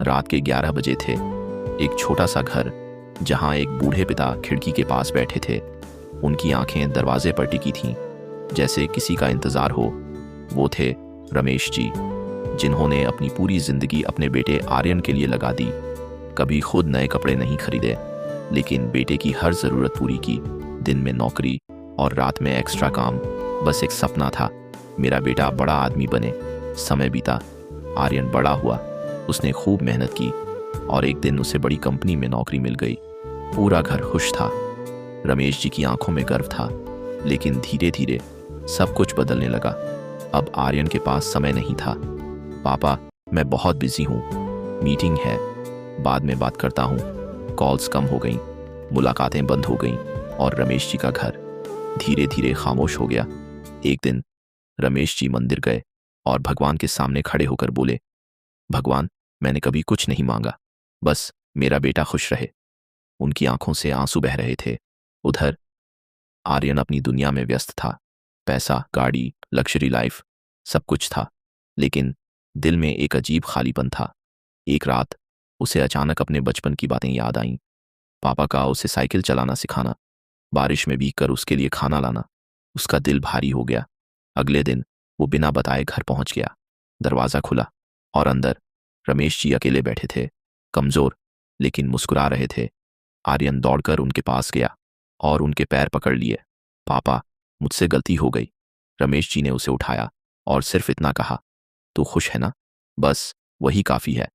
रात के 11 बजे थे। एक छोटा सा घर जहां एक बूढ़े पिता खिड़की के पास बैठे थे। उनकी आंखें दरवाजे पर टिकी थीं, जैसे किसी का इंतजार हो। वो थे रमेश जी, जिन्होंने अपनी पूरी जिंदगी अपने बेटे आर्यन के लिए लगा दी। कभी खुद नए कपड़े नहीं खरीदे, लेकिन बेटे की हर जरूरत पूरी की। दिन में नौकरी और रात में एक्स्ट्रा काम। बस एक सपना था, मेरा बेटा बड़ा आदमी बने। समय बीता, आर्यन बड़ा हुआ। उसने खूब मेहनत की और एक दिन उसे बड़ी कंपनी में नौकरी मिल गई। पूरा घर खुश था। रमेश जी की आंखों में गर्व था। लेकिन धीरे धीरे सब कुछ बदलने लगा। अब आर्यन के पास समय नहीं था। पापा, मैं बहुत बिजी हूँ, मीटिंग है, बाद में बात करता हूँ। कॉल्स कम हो गईं, मुलाकातें बंद हो गईं और रमेश जी का घर धीरे धीरे खामोश हो गया। एक दिन रमेश जी मंदिर गए और भगवान के सामने खड़े होकर बोले, भगवान, मैंने कभी कुछ नहीं मांगा, बस मेरा बेटा खुश रहे। उनकी आंखों से आंसू बह रहे थे। उधर आर्यन अपनी दुनिया में व्यस्त था। पैसा, गाड़ी, लग्जरी लाइफ, सब कुछ था, लेकिन दिल में एक अजीब खालीपन था। एक रात उसे अचानक अपने बचपन की बातें याद आईं। पापा का उसे साइकिल चलाना सिखाना, बारिश में भीगकर उसके लिए खाना लाना। उसका दिल भारी हो गया। अगले दिन वो बिना बताए घर पहुंच गया। दरवाजा खुला और अंदर रमेश जी अकेले बैठे थे, कमजोर लेकिन मुस्कुरा रहे थे। आर्यन दौड़कर उनके पास गया और उनके पैर पकड़ लिए। पापा, मुझसे गलती हो गई। रमेश जी ने उसे उठाया और सिर्फ इतना कहा, तू खुश है ना? बस वही काफी है।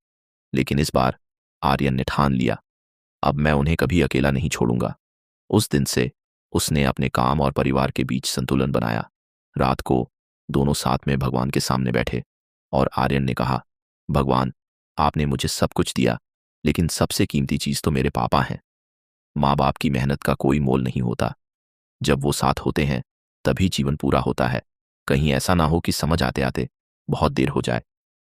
लेकिन इस बार आर्यन ने ठान लिया, अब मैं उन्हें कभी अकेला नहीं छोड़ूंगा। उस दिन से उसने अपने काम और परिवार के बीच संतुलन बनाया। रात को दोनों साथ में भगवान के सामने बैठे और आर्यन ने कहा, भगवान, आपने मुझे सब कुछ दिया, लेकिन सबसे कीमती चीज तो मेरे पापा हैं। माँ बाप की मेहनत का कोई मोल नहीं होता। जब वो साथ होते हैं तभी जीवन पूरा होता है। कहीं ऐसा ना हो कि समझ आते आते बहुत देर हो जाए।